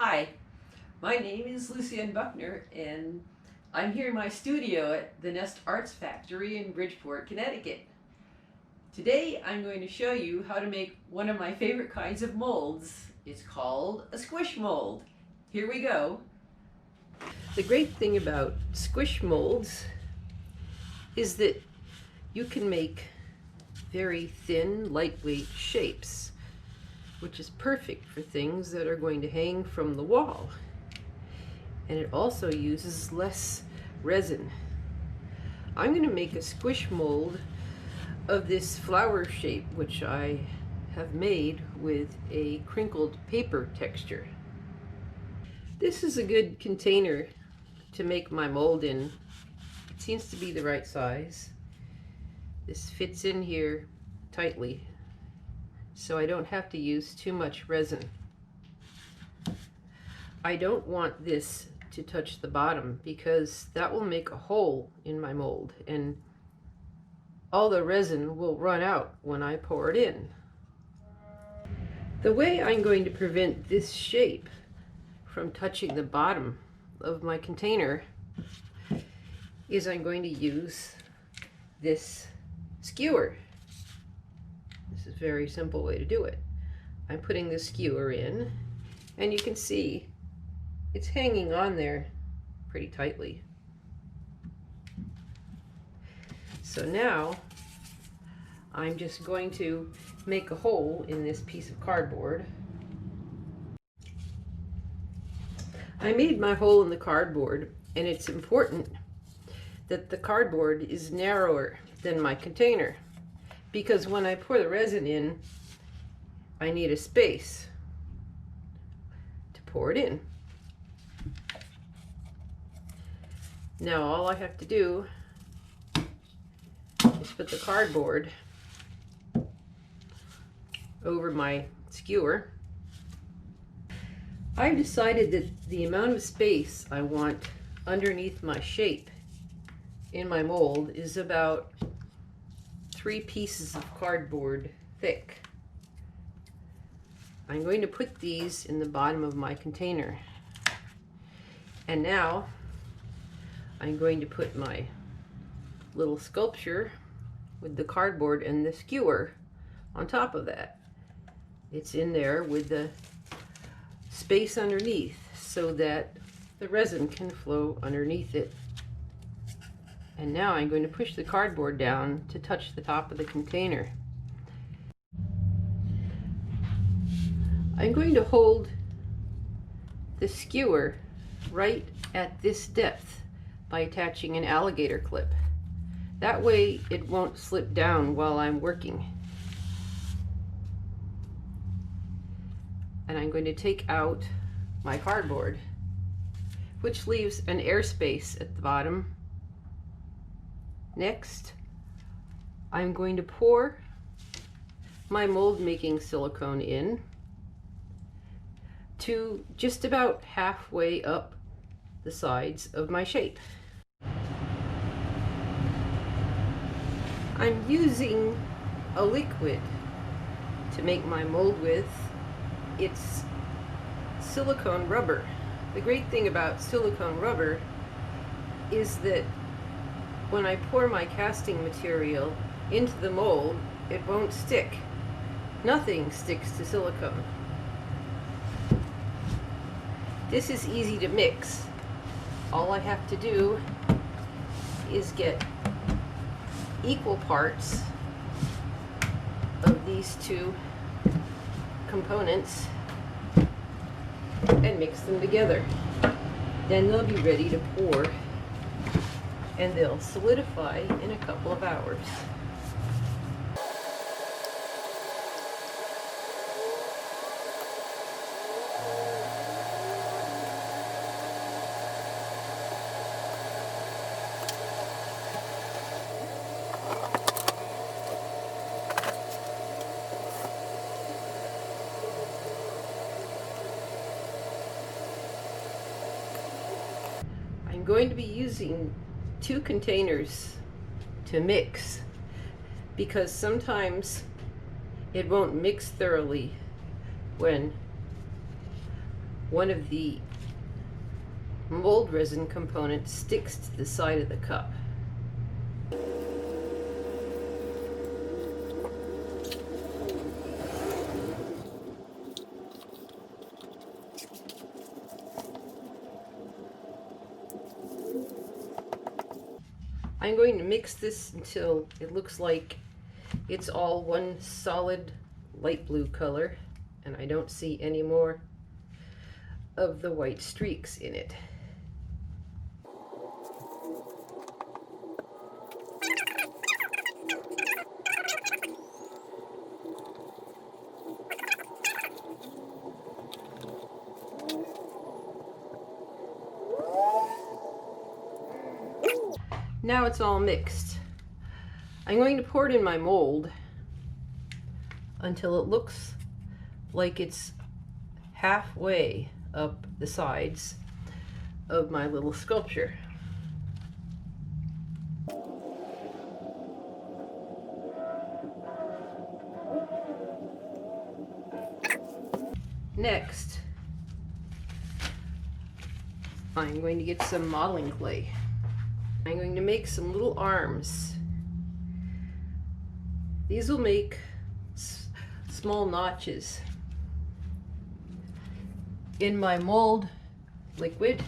Hi, my name is Lucienne Buckner, and I'm here in my studio at the Nest Arts Factory in Bridgeport, Connecticut. Today I'm going to show you how to make one of my favorite kinds of molds. It's called a squish mold. Here we go. The great thing about squish molds is that you can make very thin, lightweight shapes, which is perfect for things that are going to hang from the wall. And it also uses less resin. I'm going to make a squish mold of this flower shape, which I have made with a crinkled paper texture. This is a good container to make my mold in. It seems to be the right size. This fits in here tightly, so I don't have to use too much resin. I don't want this to touch the bottom because that will make a hole in my mold and all the resin will run out when I pour it in. The way I'm going to prevent this shape from touching the bottom of my container is I'm going to use this skewer. This is a very simple way to do it. I'm putting the skewer in, and you can see it's hanging on there pretty tightly. So now I'm just going to make a hole in this piece of cardboard. I made my hole in the cardboard, and it's important that the cardboard is narrower than my container, because when I pour the resin in, I need a space to pour it in. Now all I have to do is put the cardboard over my skewer. I've decided that the amount of space I want underneath my shape in my mold is about 3 pieces of cardboard thick. I'm going to put these in the bottom of my container. And now I'm going to put my little sculpture with the cardboard and the skewer on top of that. It's in there with the space underneath so that the resin can flow underneath it. And now I'm going to push the cardboard down to touch the top of the container. I'm going to hold the skewer right at this depth by attaching an alligator clip. That way it won't slip down while I'm working. And I'm going to take out my cardboard, which leaves an airspace at the bottom. Next, I'm going to pour my mold making silicone in to just about halfway up the sides of my shape. I'm using a liquid to make my mold with. It's silicone rubber. The great thing about silicone rubber is that when I pour my casting material into the mold, it won't stick. Nothing sticks to silicone. This is easy to mix. All I have to do is get equal parts of these two components and mix them together. Then they'll be ready to pour, and they'll solidify in a couple of hours. I'm going to be using 2 containers to mix, because sometimes it won't mix thoroughly when one of the mold resin components sticks to the side of the cup. I'm going to mix this until it looks like it's all one solid light blue color, and I don't see any more of the white streaks in it. Now it's all mixed. I'm going to pour it in my mold until it looks like it's halfway up the sides of my little sculpture. Next, I'm going to get some modeling clay. I'm going to make some little arms. These will make small notches in my mold liquid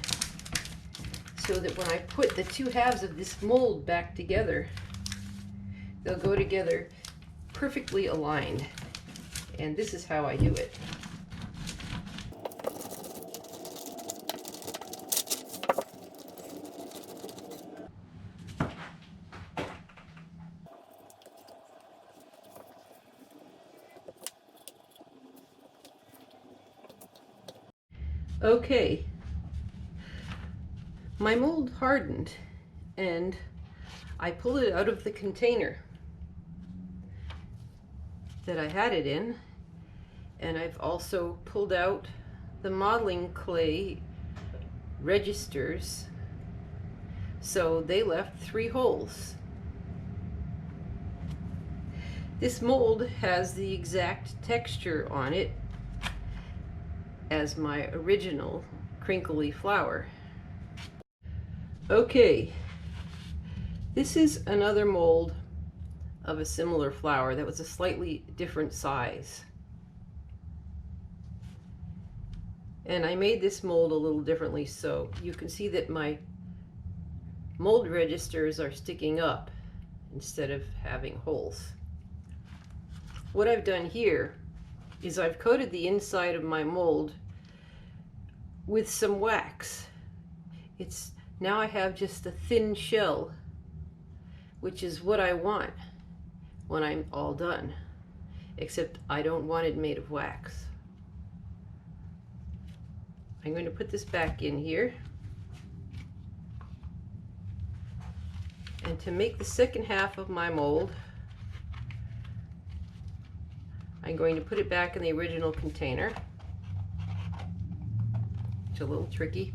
so that when I put the two halves of this mold back together, they'll go together perfectly aligned. And this is how I do it. Okay, my mold hardened and I pulled it out of the container that I had it in, and I've also pulled out the modeling clay registers, so they left 3 holes. This mold has the exact texture on it as my original crinkly flower. Okay, this is another mold of a similar flower that was a slightly different size. And I made this mold a little differently, so you can see that my mold registers are sticking up instead of having holes. What I've done here is I've coated the inside of my mold with some wax. Now I have just a thin shell, which is what I want when I'm all done, except I don't want it made of wax. I'm going to put this back in here, and to make the second half of my mold, I'm going to put it back in the original container. It's a little tricky.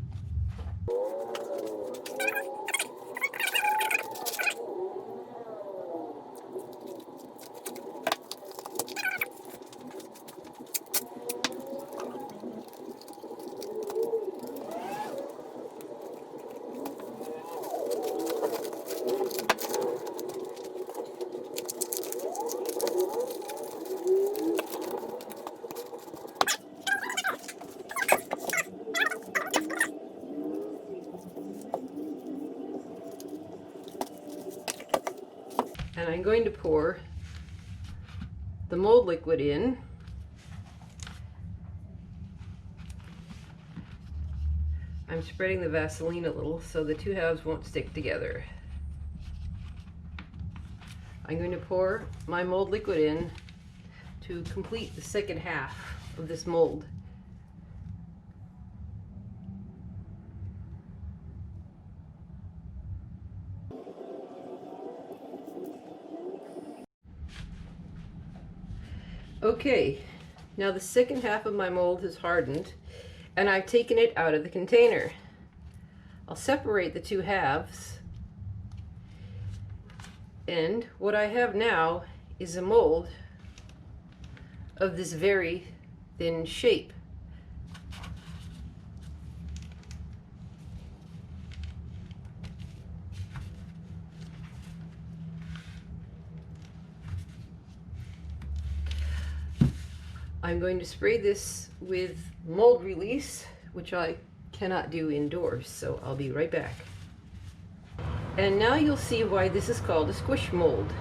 And I'm going to pour the mold liquid in. I'm spreading the Vaseline a little so the two halves won't stick together. I'm going to pour my mold liquid in to complete the second half of this mold. Okay, now the second half of my mold has hardened and I've taken it out of the container. I'll separate the two halves, and what I have now is a mold of this very thin shape. I'm going to spray this with mold release, which I cannot do indoors, so I'll be right back. And now you'll see why this is called a squish mold.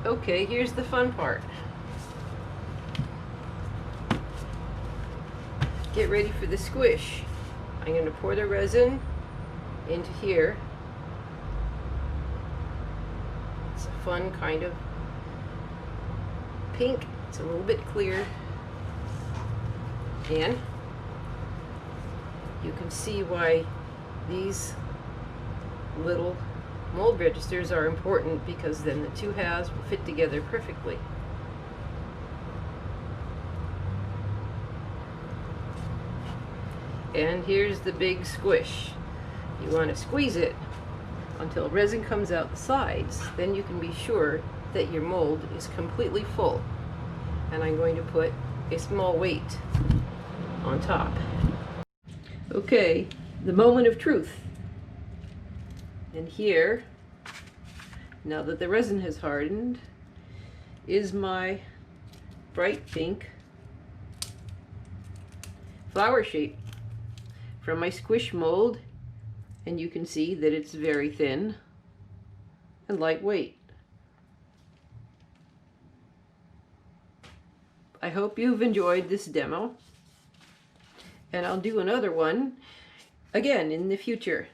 Okay, here's the fun part. Get ready for the squish. I'm going to pour the resin into here. It's a fun kind of pink. It's a little bit clear. And you can see why these little mold registers are important, because then the two halves will fit together perfectly. And here's the big squish. You want to squeeze it until resin comes out the sides. Then you can be sure that your mold is completely full. And I'm going to put a small weight on top. Okay, the moment of truth. And here, now that the resin has hardened, is my bright pink flower shape from my squish mold, and you can see that it's very thin and lightweight. I hope you've enjoyed this demo, and I'll do another one again in the future.